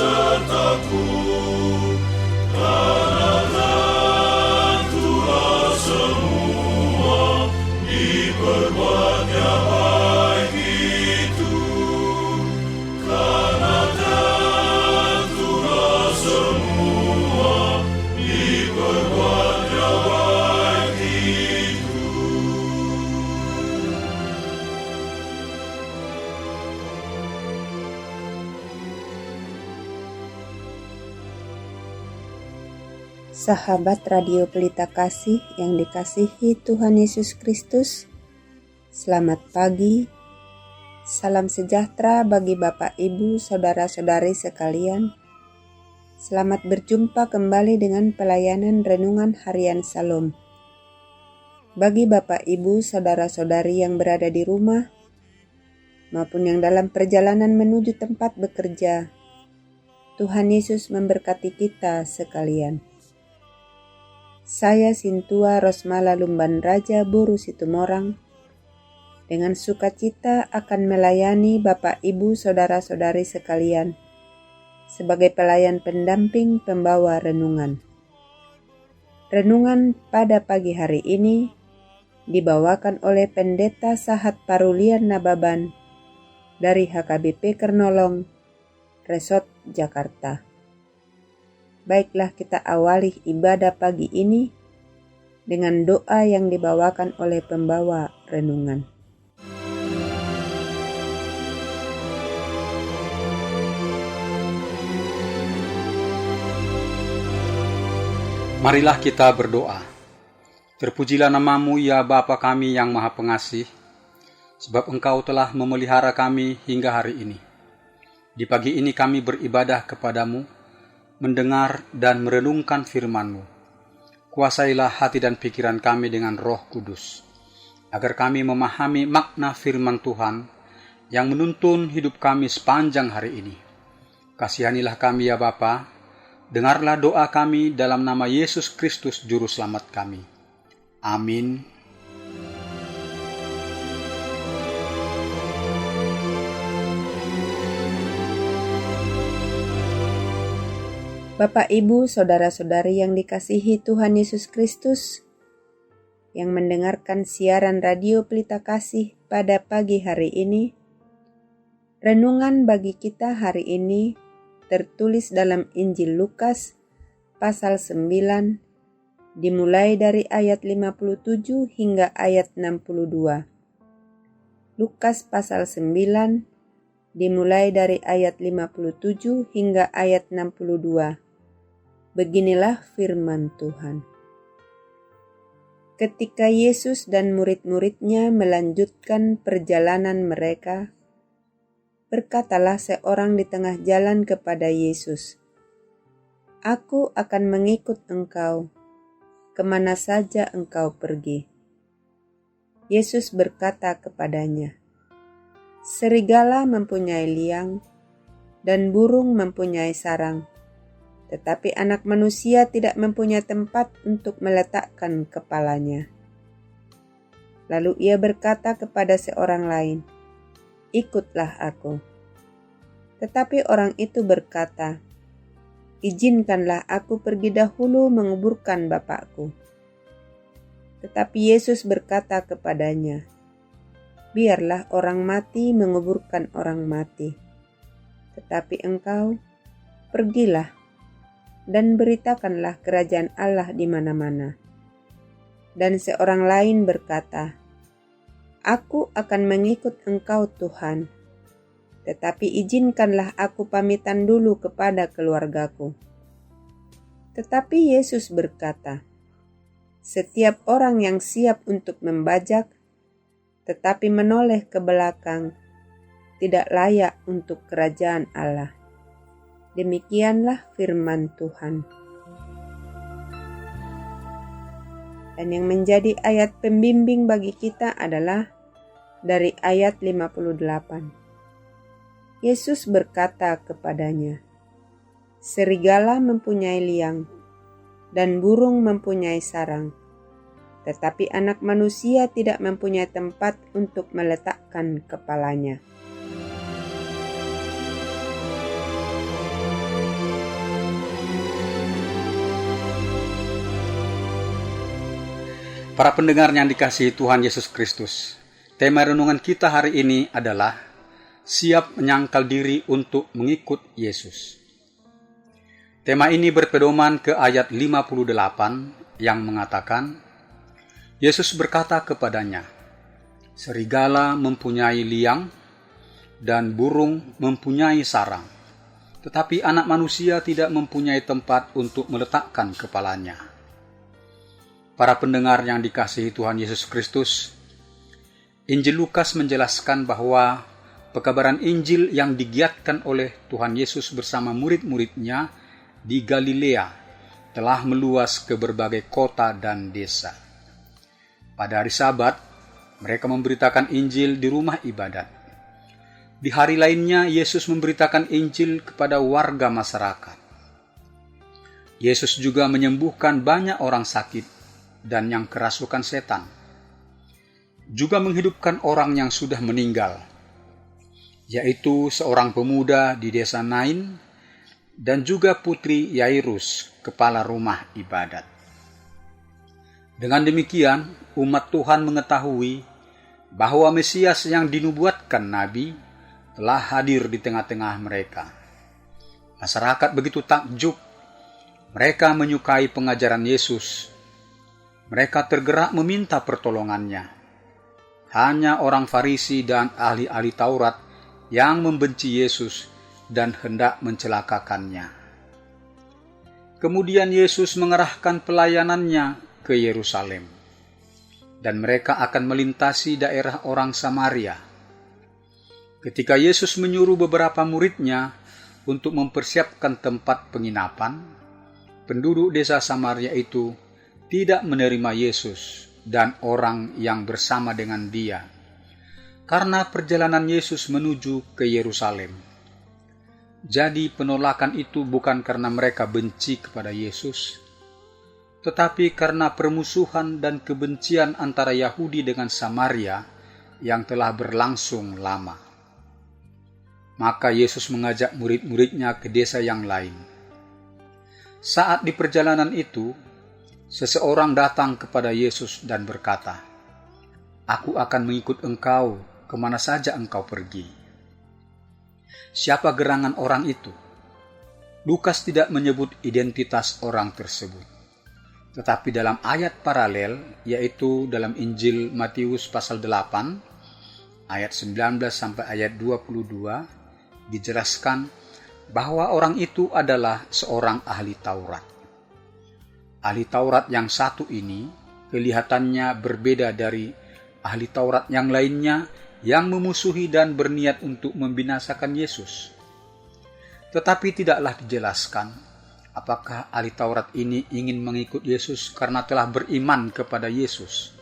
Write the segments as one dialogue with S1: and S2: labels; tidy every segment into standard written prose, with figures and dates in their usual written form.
S1: sertaku, karena Tuhan semua diperbuatnya baik itu, karena Tuhan semua diperbuatnya baik itu.
S2: Sahabat Radio Pelita Kasih yang dikasihi Tuhan Yesus Kristus, selamat pagi, salam sejahtera bagi Bapak, Ibu, Saudara-saudari sekalian. Selamat berjumpa kembali dengan pelayanan Renungan Harian Salom. Bagi Bapak, Ibu, Saudara-saudari yang berada di rumah, maupun yang dalam perjalanan menuju tempat bekerja, Tuhan Yesus memberkati kita sekalian. Saya Sintua Rosmala Lumban Raja Buru Situmorang dengan sukacita akan melayani Bapak, Ibu, Saudara-saudari sekalian sebagai pelayan pendamping pembawa renungan. Renungan pada pagi hari ini dibawakan oleh Pendeta Sahat Parulian Nababan dari HKBP Kernolong, Resort Jakarta. Baiklah, kita awali ibadah pagi ini dengan doa yang dibawakan oleh pembawa renungan.
S3: Marilah kita berdoa. Terpujilah namamu ya Bapa kami yang Maha Pengasih, sebab Engkau telah memelihara kami hingga hari ini. Di pagi ini kami beribadah kepadamu, mendengar dan merenungkan firman-Mu. Kuasailah hati dan pikiran kami dengan Roh Kudus, agar kami memahami makna firman Tuhan yang menuntun hidup kami sepanjang hari ini. Kasihanilah kami ya Bapa, dengarlah doa kami dalam nama Yesus Kristus Juru Selamat kami. Amin.
S2: Bapak, Ibu, Saudara-saudari yang dikasihi Tuhan Yesus Kristus, yang mendengarkan siaran Radio Pelita Kasih pada pagi hari ini, renungan bagi kita hari ini tertulis dalam Injil Lukas pasal 9, dimulai dari ayat 57 hingga ayat 62. Lukas pasal 9, dimulai dari ayat 57 hingga ayat 62. Beginilah firman Tuhan. Ketika Yesus dan murid-muridnya melanjutkan perjalanan mereka, berkatalah seorang di tengah jalan kepada Yesus, "Aku akan mengikut Engkau, kemana saja Engkau pergi." Yesus berkata kepadanya, "Serigala mempunyai liang, dan burung mempunyai sarang, tetapi Anak Manusia tidak mempunyai tempat untuk meletakkan kepalanya." Lalu ia berkata kepada seorang lain, "Ikutlah aku." Tetapi orang itu berkata, "Izinkanlah aku pergi dahulu menguburkan Bapakku." Tetapi Yesus berkata kepadanya, "Biarlah orang mati menguburkan orang mati. Tetapi engkau, pergilah dan beritakanlah kerajaan Allah di mana-mana." Dan seorang lain berkata, "Aku akan mengikut Engkau Tuhan, tetapi izinkanlah aku pamitan dulu kepada keluargaku." Tetapi Yesus berkata, "Setiap orang yang siap untuk membajak, tetapi menoleh ke belakang, tidak layak untuk kerajaan Allah." Demikianlah firman Tuhan. Dan yang menjadi ayat pembimbing bagi kita adalah dari ayat 58. Yesus berkata kepadanya, "Serigala mempunyai liang, dan burung mempunyai sarang, tetapi Anak Manusia tidak mempunyai tempat untuk meletakkan kepalanya."
S3: Para pendengar yang dikasihi Tuhan Yesus Kristus, tema renungan kita hari ini adalah siap menyangkal diri untuk mengikut Yesus. Tema ini berpedoman ke ayat 58 yang mengatakan, Yesus berkata kepadanya, serigala mempunyai liang dan burung mempunyai sarang, tetapi anak manusia tidak mempunyai tempat untuk meletakkan kepalanya. Para pendengar yang dikasihi Tuhan Yesus Kristus, Injil Lukas menjelaskan bahwa pekabaran Injil yang digiatkan oleh Tuhan Yesus bersama murid-muridnya di Galilea telah meluas ke berbagai kota dan desa. Pada hari Sabat, mereka memberitakan Injil di rumah ibadat. Di hari lainnya, Yesus memberitakan Injil kepada warga masyarakat. Yesus juga menyembuhkan banyak orang sakit dan yang kerasukan setan, juga menghidupkan orang yang sudah meninggal, yaitu seorang pemuda di desa Nain dan juga putri Yairus, kepala rumah ibadat. Dengan demikian, umat Tuhan mengetahui bahwa Mesias yang dinubuatkan Nabi telah hadir di tengah-tengah mereka. Masyarakat begitu takjub, mereka menyukai pengajaran Yesus. Mereka tergerak meminta pertolongannya. Hanya orang Farisi dan ahli-ahli Taurat yang membenci Yesus dan hendak mencelakakannya. Kemudian Yesus mengerahkan pelayanannya ke Yerusalem, dan mereka akan melintasi daerah orang Samaria. Ketika Yesus menyuruh beberapa muridnya untuk mempersiapkan tempat penginapan, penduduk desa Samaria itu tidak menerima Yesus dan orang yang bersama dengan dia, karena perjalanan Yesus menuju ke Yerusalem. Jadi penolakan itu bukan karena mereka benci kepada Yesus, tetapi karena permusuhan dan kebencian antara Yahudi dengan Samaria yang telah berlangsung lama. Maka Yesus mengajak murid-muridnya ke desa yang lain. Saat di perjalanan itu, seseorang datang kepada Yesus dan berkata, "Aku akan mengikut engkau kemana saja engkau pergi." Siapa gerangan orang itu? Lukas tidak menyebut identitas orang tersebut. Tetapi dalam ayat paralel, yaitu dalam Injil Matius pasal 8, ayat 19 sampai ayat 22, dijelaskan bahwa orang itu adalah seorang ahli Taurat. Ahli Taurat yang satu ini kelihatannya berbeda dari ahli Taurat yang lainnya yang memusuhi dan berniat untuk membinasakan Yesus. Tetapi tidaklah dijelaskan apakah ahli Taurat ini ingin mengikut Yesus karena telah beriman kepada Yesus.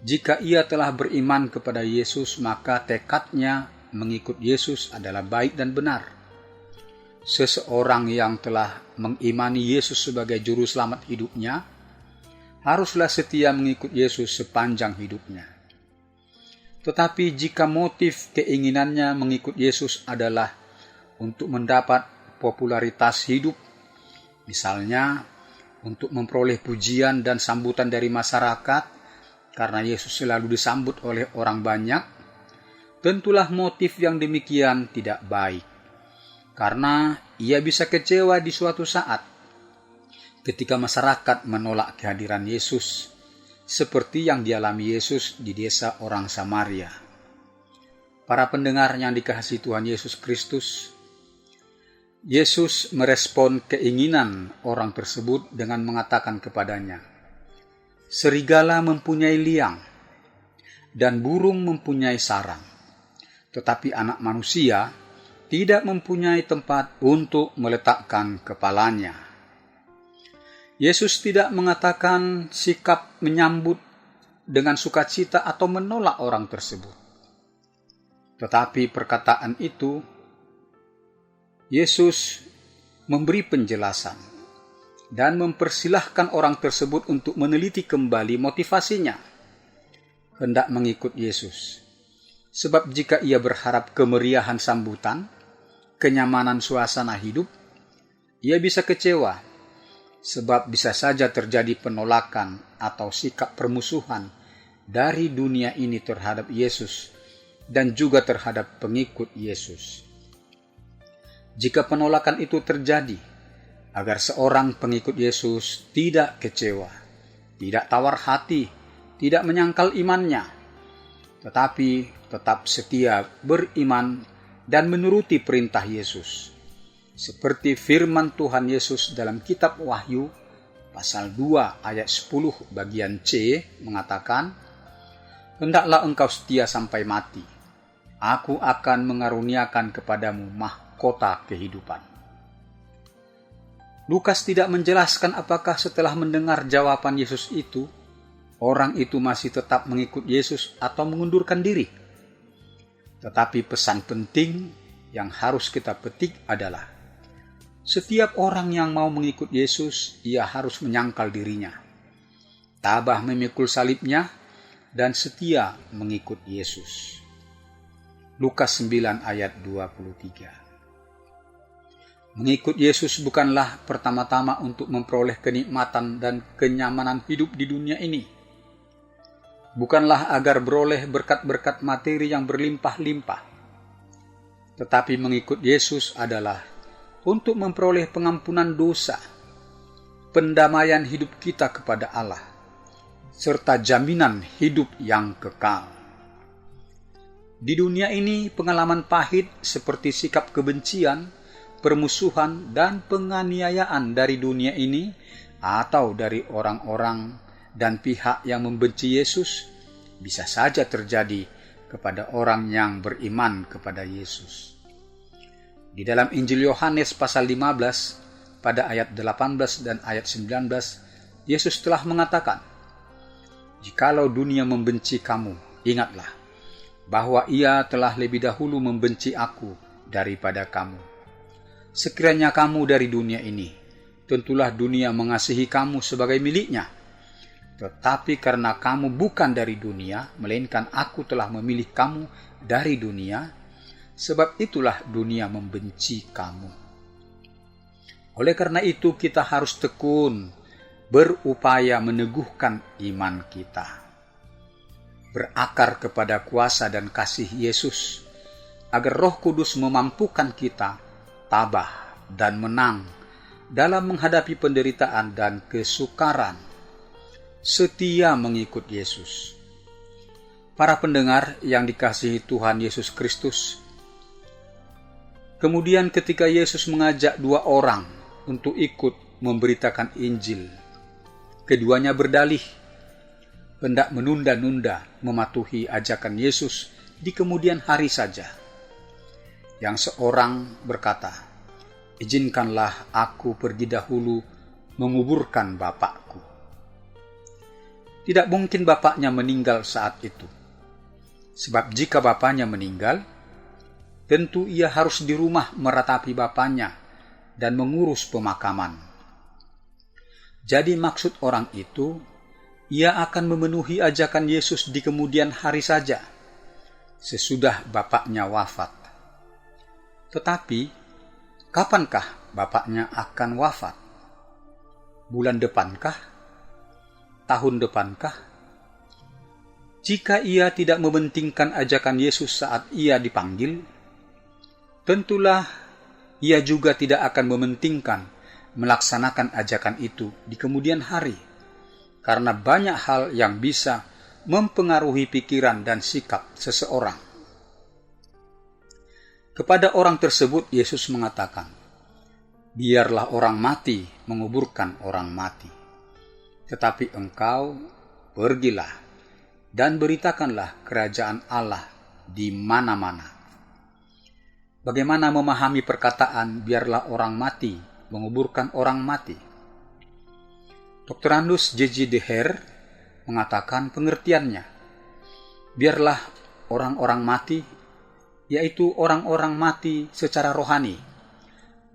S3: Jika ia telah beriman kepada Yesus, maka tekadnya mengikut Yesus adalah baik dan benar. Seseorang yang telah mengimani Yesus sebagai juru selamat hidupnya haruslah setia mengikut Yesus sepanjang hidupnya. Tetapi jika motif keinginannya mengikut Yesus adalah untuk mendapat popularitas hidup, misalnya untuk memperoleh pujian dan sambutan dari masyarakat karena Yesus selalu disambut oleh orang banyak, tentulah motif yang demikian tidak baik. Karena ia bisa kecewa di suatu saat ketika masyarakat menolak kehadiran Yesus, seperti yang dialami Yesus di desa orang Samaria. Para pendengar yang dikasihi Tuhan Yesus Kristus, Yesus merespon keinginan orang tersebut dengan mengatakan kepadanya, serigala mempunyai liang dan burung mempunyai sarang, tetapi anak manusia tidak mempunyai tempat untuk meletakkan kepalanya. Yesus tidak mengatakan sikap menyambut dengan sukacita atau menolak orang tersebut. Tetapi perkataan itu, Yesus memberi penjelasan dan mempersilahkan orang tersebut untuk meneliti kembali motivasinya hendak mengikut Yesus. Sebab jika ia berharap kemeriahan sambutan, kenyamanan suasana hidup, ia bisa kecewa sebab bisa saja terjadi penolakan atau sikap permusuhan dari dunia ini terhadap Yesus dan juga terhadap pengikut Yesus. Jika penolakan itu terjadi, agar seorang pengikut Yesus tidak kecewa, tidak tawar hati, tidak menyangkal imannya, tetapi tetap setia beriman dan menuruti perintah Yesus. Seperti firman Tuhan Yesus dalam kitab Wahyu pasal 2 ayat 10 bagian C mengatakan, "Hendaklah engkau setia sampai mati. Aku akan mengaruniakan kepadamu mahkota kehidupan." Lukas tidak menjelaskan apakah setelah mendengar jawaban Yesus itu, orang itu masih tetap mengikut Yesus atau mengundurkan diri. Tetapi pesan penting yang harus kita petik adalah, setiap orang yang mau mengikut Yesus, ia harus menyangkal dirinya, tabah memikul salibnya, dan setia mengikut Yesus. Lukas 9 ayat 23. Mengikut Yesus bukanlah pertama-tama untuk memperoleh kenikmatan dan kenyamanan hidup di dunia ini. Bukanlah agar beroleh berkat-berkat materi yang berlimpah-limpah. Tetapi mengikut Yesus adalah untuk memperoleh pengampunan dosa, pendamaian hidup kita kepada Allah, serta jaminan hidup yang kekal. Di dunia ini, pengalaman pahit seperti sikap kebencian, permusuhan, dan penganiayaan dari dunia ini atau dari orang-orang dan pihak yang membenci Yesus bisa saja terjadi kepada orang yang beriman kepada Yesus. Di dalam Injil Yohanes pasal 15 pada ayat 18 dan ayat 19, Yesus telah mengatakan, "Jikalau dunia membenci kamu, ingatlah bahwa ia telah lebih dahulu membenci aku daripada kamu. Sekiranya kamu dari dunia ini, tentulah dunia mengasihi kamu sebagai miliknya. Tetapi karena kamu bukan dari dunia, melainkan aku telah memilih kamu dari dunia, sebab itulah dunia membenci kamu." Oleh karena itu kita harus tekun berupaya meneguhkan iman kita, berakar kepada kuasa dan kasih Yesus, agar Roh Kudus memampukan kita tabah dan menang dalam menghadapi penderitaan dan kesukaran, setia mengikut Yesus. Para pendengar yang dikasihi Tuhan Yesus Kristus, kemudian ketika Yesus mengajak dua orang untuk ikut memberitakan Injil, keduanya berdalih hendak menunda-nunda mematuhi ajakan Yesus di kemudian hari saja. Yang seorang berkata, "Izinkanlah aku pergi dahulu menguburkan bapakku." Tidak mungkin bapaknya meninggal saat itu. Sebab jika bapaknya meninggal, tentu ia harus di rumah meratapi bapaknya dan mengurus pemakaman. Jadi maksud orang itu, ia akan memenuhi ajakan Yesus di kemudian hari saja, sesudah bapaknya wafat. Tetapi, kapankah bapaknya akan wafat? Bulan depankah? Tahun depankah? Jika ia tidak mementingkan ajakan Yesus saat ia dipanggil, tentulah ia juga tidak akan mementingkan melaksanakan ajakan itu di kemudian hari, karena banyak hal yang bisa mempengaruhi pikiran dan sikap seseorang. Kepada orang tersebut Yesus mengatakan, "Biarlah orang mati menguburkan orang mati, tetapi engkau pergilah dan beritakanlah kerajaan Allah di mana-mana." Bagaimana memahami perkataan "biarlah orang mati menguburkan orang mati"? Dr. Andus J.J. Deher mengatakan pengertiannya, biarlah orang-orang mati, yaitu orang-orang mati secara rohani,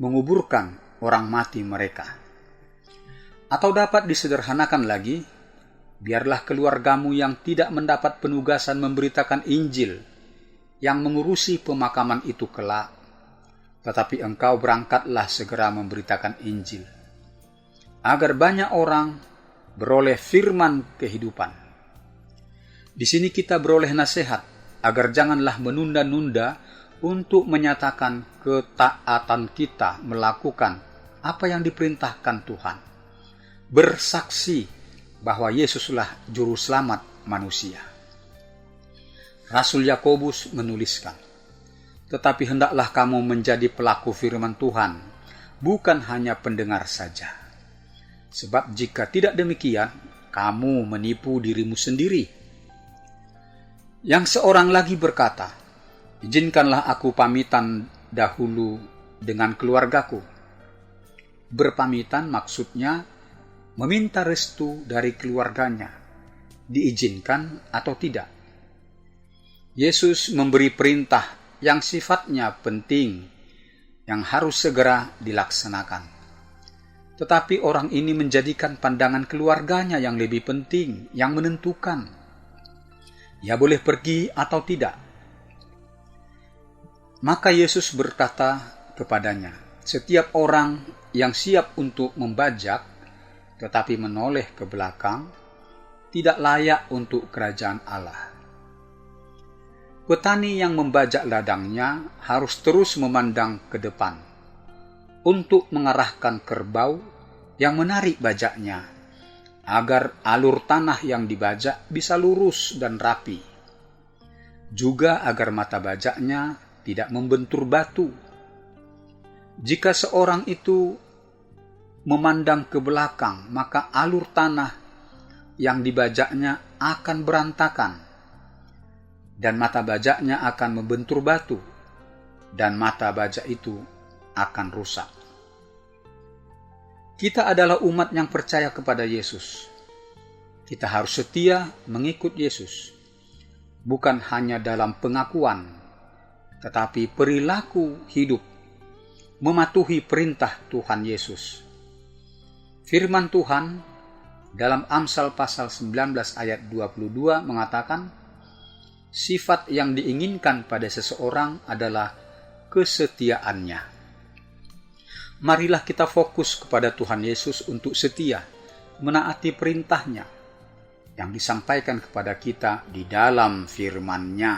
S3: menguburkan orang mati mereka. Atau dapat disederhanakan lagi, biarlah keluargamu yang tidak mendapat penugasan memberitakan Injil yang mengurusi pemakaman itu kelak, tetapi engkau berangkatlah segera memberitakan Injil. agar banyak orang beroleh firman kehidupan. Di sini kita beroleh nasihat agar janganlah menunda-nunda untuk menyatakan ketaatan kita melakukan apa yang diperintahkan Tuhan. Bersaksi bahwa Yesuslah juru selamat manusia. Rasul Yakobus menuliskan, "Tetapi hendaklah kamu menjadi pelaku firman Tuhan, bukan hanya pendengar saja. Sebab jika tidak demikian, kamu menipu dirimu sendiri." Yang seorang lagi berkata, "Izinkanlah aku pamitan dahulu dengan keluargaku." Berpamitan maksudnya meminta restu dari keluarganya, diizinkan atau tidak. Yesus memberi perintah yang sifatnya penting, yang harus segera dilaksanakan. Tetapi orang ini menjadikan pandangan keluarganya yang lebih penting, yang menentukan. Ia boleh pergi atau tidak. Maka Yesus berkata kepadanya, "Setiap orang yang siap untuk membajak, tetapi menoleh ke belakang, tidak layak untuk kerajaan Allah." Petani yang membajak ladangnya harus terus memandang ke depan untuk mengarahkan kerbau yang menarik bajaknya, agar alur tanah yang dibajak bisa lurus dan rapi. Juga agar mata bajaknya tidak membentur batu. Jika seorang itu memandang ke belakang, maka alur tanah yang dibajaknya akan berantakan, dan mata bajaknya akan membentur batu, dan mata bajak itu akan rusak. Kita adalah umat yang percaya kepada Yesus. Kita harus setia mengikut Yesus, bukan hanya dalam pengakuan, tetapi perilaku hidup mematuhi perintah Tuhan Yesus. Firman Tuhan dalam Amsal pasal 19 ayat 22 mengatakan, sifat yang diinginkan pada seseorang adalah kesetiaannya. Marilah kita fokus kepada Tuhan Yesus untuk setia, menaati perintahnya yang disampaikan kepada kita di dalam firman-Nya.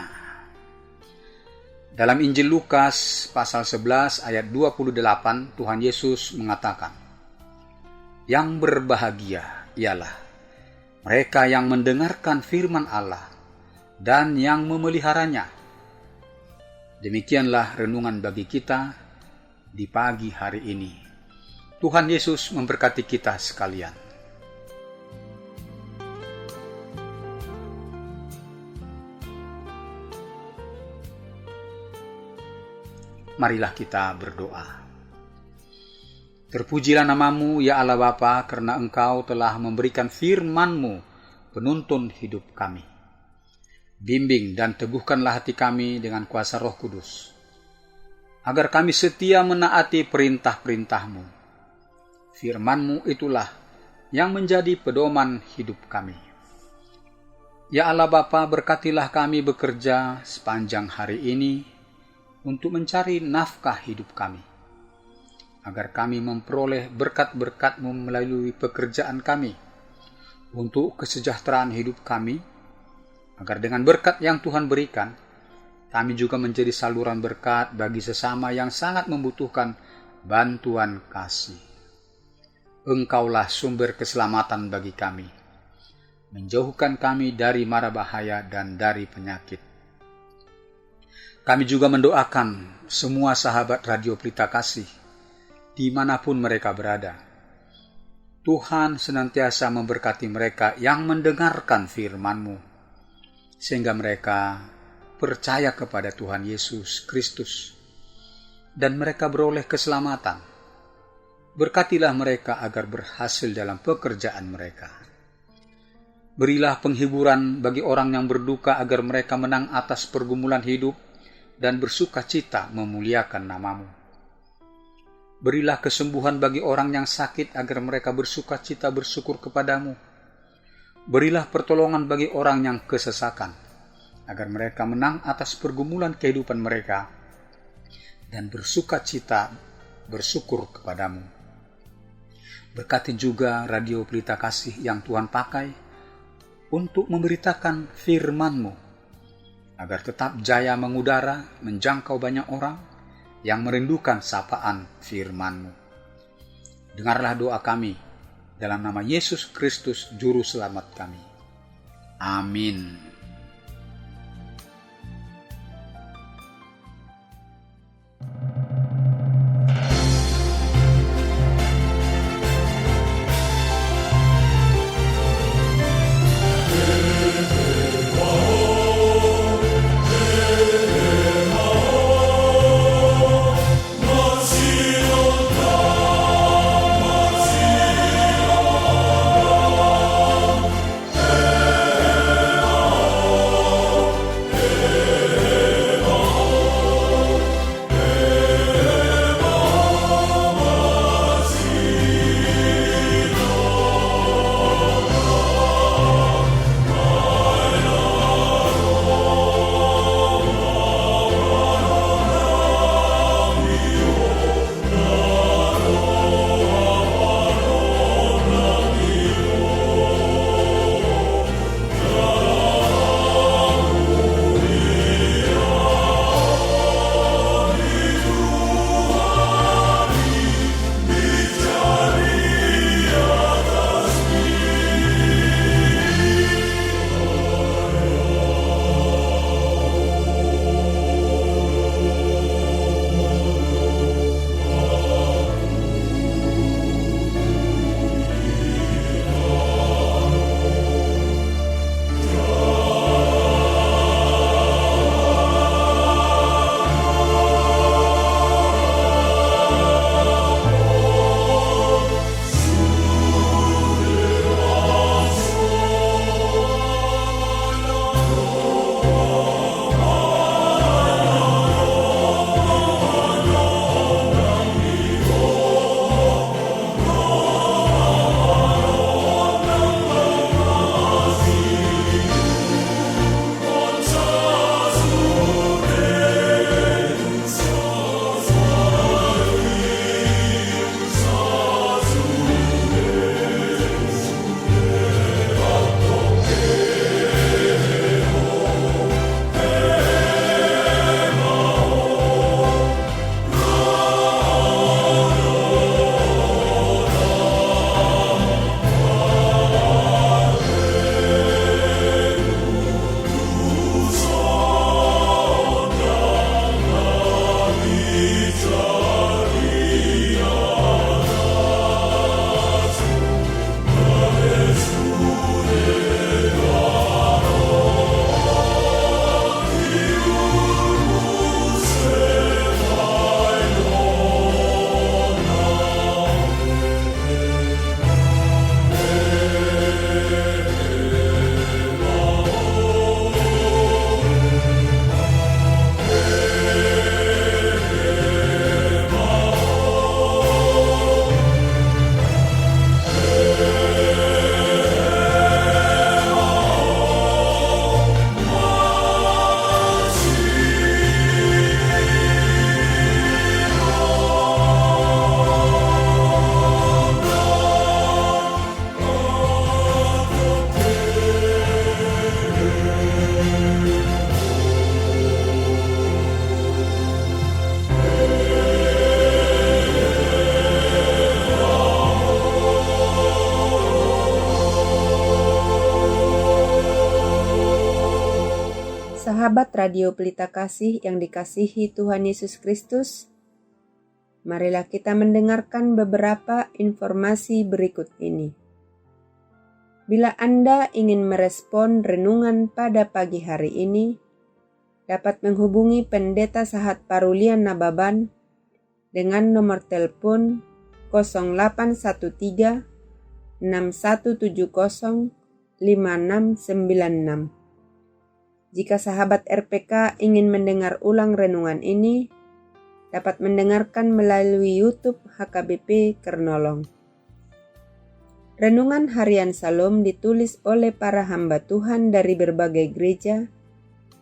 S3: Dalam Injil Lukas pasal 11 ayat 28, Tuhan Yesus mengatakan, "Yang berbahagia ialah mereka yang mendengarkan firman Allah dan yang memeliharanya." Demikianlah renungan bagi kita di pagi hari ini. Tuhan Yesus memberkati kita sekalian. Marilah kita berdoa. Terpujilah namamu ya Allah Bapa, karena Engkau telah memberikan firman-Mu penuntun hidup kami. Bimbing dan teguhkanlah hati kami dengan kuasa Roh Kudus, agar kami setia menaati perintah-perintah-Mu. Firman-Mu itulah yang menjadi pedoman hidup kami. Ya Allah Bapa, berkatilah kami bekerja sepanjang hari ini untuk mencari nafkah hidup kami, agar kami memperoleh berkat-berkat-Mu melalui pekerjaan kami, untuk kesejahteraan hidup kami, agar dengan berkat yang Tuhan berikan, kami juga menjadi saluran berkat bagi sesama yang sangat membutuhkan bantuan kasih. Engkaulah sumber keselamatan bagi kami, menjauhkan kami dari mara bahaya dan dari penyakit. Kami juga mendoakan semua sahabat Radio Pelita Kasih, dimanapun mereka berada. Tuhan senantiasa memberkati mereka yang mendengarkan firman-Mu, sehingga mereka percaya kepada Tuhan Yesus Kristus, dan mereka beroleh keselamatan. Berkatilah mereka agar berhasil dalam pekerjaan mereka. Berilah penghiburan bagi orang yang berduka agar mereka menang atas pergumulan hidup dan bersuka cita memuliakan nama-Mu. Berilah kesembuhan bagi orang yang sakit agar mereka bersuka cita bersyukur kepada-Mu. Berilah pertolongan bagi orang yang kesesakan, agar mereka menang atas pergumulan kehidupan mereka dan bersuka cita bersyukur kepada-Mu. Berkati juga Radio Pelita Kasih yang Tuhan pakai untuk memberitakan firman-Mu, agar tetap jaya mengudara, menjangkau banyak orang yang merindukan sapaan firman-Mu. Dengarlah doa kami, dalam nama Yesus Kristus, Juru Selamat kami. Amin.
S2: Sahabat Radio Pelita Kasih yang dikasihi Tuhan Yesus Kristus, marilah kita mendengarkan beberapa informasi berikut ini. Bila Anda ingin merespon renungan pada pagi hari ini, dapat menghubungi Pendeta Sahat Parulian Nababan dengan nomor telepon 0813 6170 5696. Jika sahabat RPK ingin mendengar ulang renungan ini, dapat mendengarkan melalui YouTube HKBP Kernolong. Renungan Harian Salom ditulis oleh para hamba Tuhan dari berbagai gereja.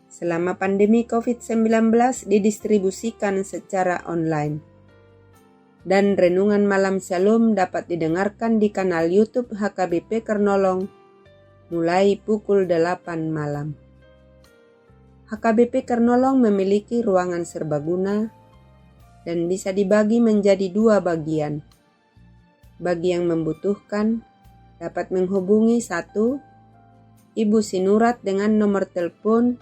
S2: Selama pandemi COVID-19 didistribusikan secara online. dan Renungan Malam Shalom dapat didengarkan di kanal YouTube HKBP Kernolong mulai pukul 8 malam. HKBP Kernolong memiliki ruangan serbaguna dan bisa dibagi menjadi 2 bagian. Bagi yang membutuhkan dapat menghubungi 1. Ibu Sinurat dengan nomor telepon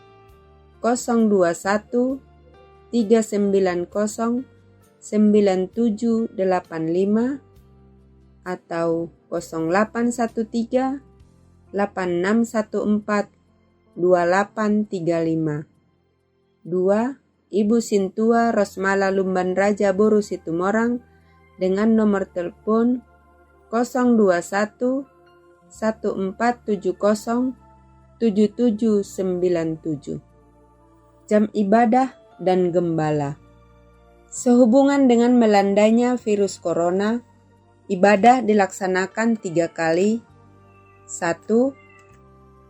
S2: 021 390 9785 atau 0813 8614 2835. 2. Ibu Sintua Rosmala Lumban Raja Boru Situmorang dengan nomor telepon 021 1470 7797. Jam ibadah dan gembala. Sehubungan dengan melandainya virus corona, ibadah dilaksanakan 3 kali. 1.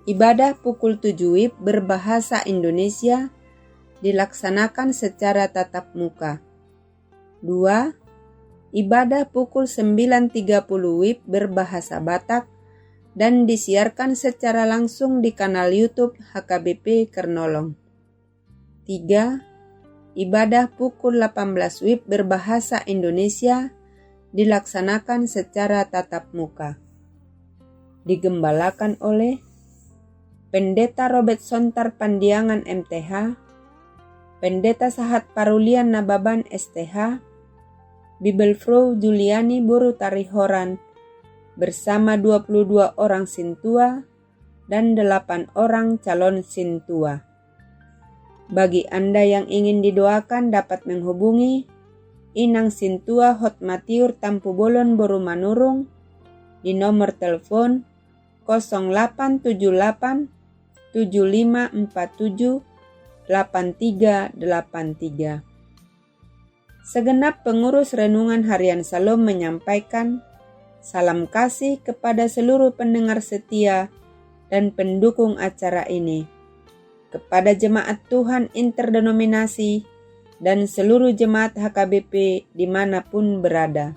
S2: Ibadah pukul 7 WIB berbahasa Indonesia dilaksanakan secara tatap muka. 2. Ibadah pukul 9.30 WIB berbahasa Batak dan disiarkan secara langsung di kanal YouTube HKBP Kernolong. 3. Ibadah pukul 18 WIB berbahasa Indonesia dilaksanakan secara tatap muka. Digembalakan oleh Pendeta Robert Sontar Pandiangan MTH, Pendeta Sahat Parulian Nababan STH, Bibelfrau Juliani Boru Tarihoran bersama 22 orang sintua dan 8 orang calon sintua. Bagi Anda yang ingin didoakan dapat menghubungi Inang Sintua Hotmatiur Tampu Bolon Boru Manurung di nomor telepon 0878 7547 8383. Segenap pengurus Renungan Harian Shalom menyampaikan salam kasih kepada seluruh pendengar setia dan pendukung acara ini, kepada jemaat Tuhan interdenominasi dan seluruh jemaat HKBP dimanapun berada.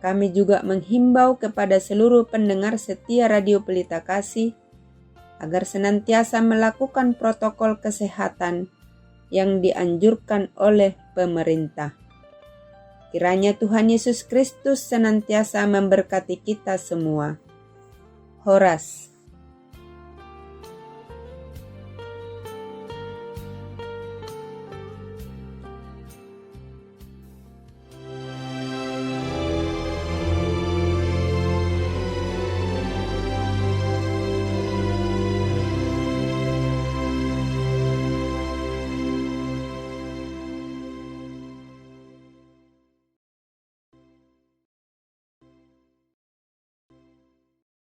S2: Kami juga menghimbau kepada seluruh pendengar setia Radio Pelita Kasih agar senantiasa melakukan protokol kesehatan yang dianjurkan oleh pemerintah. Kiranya Tuhan Yesus Kristus senantiasa memberkati kita semua. Horas.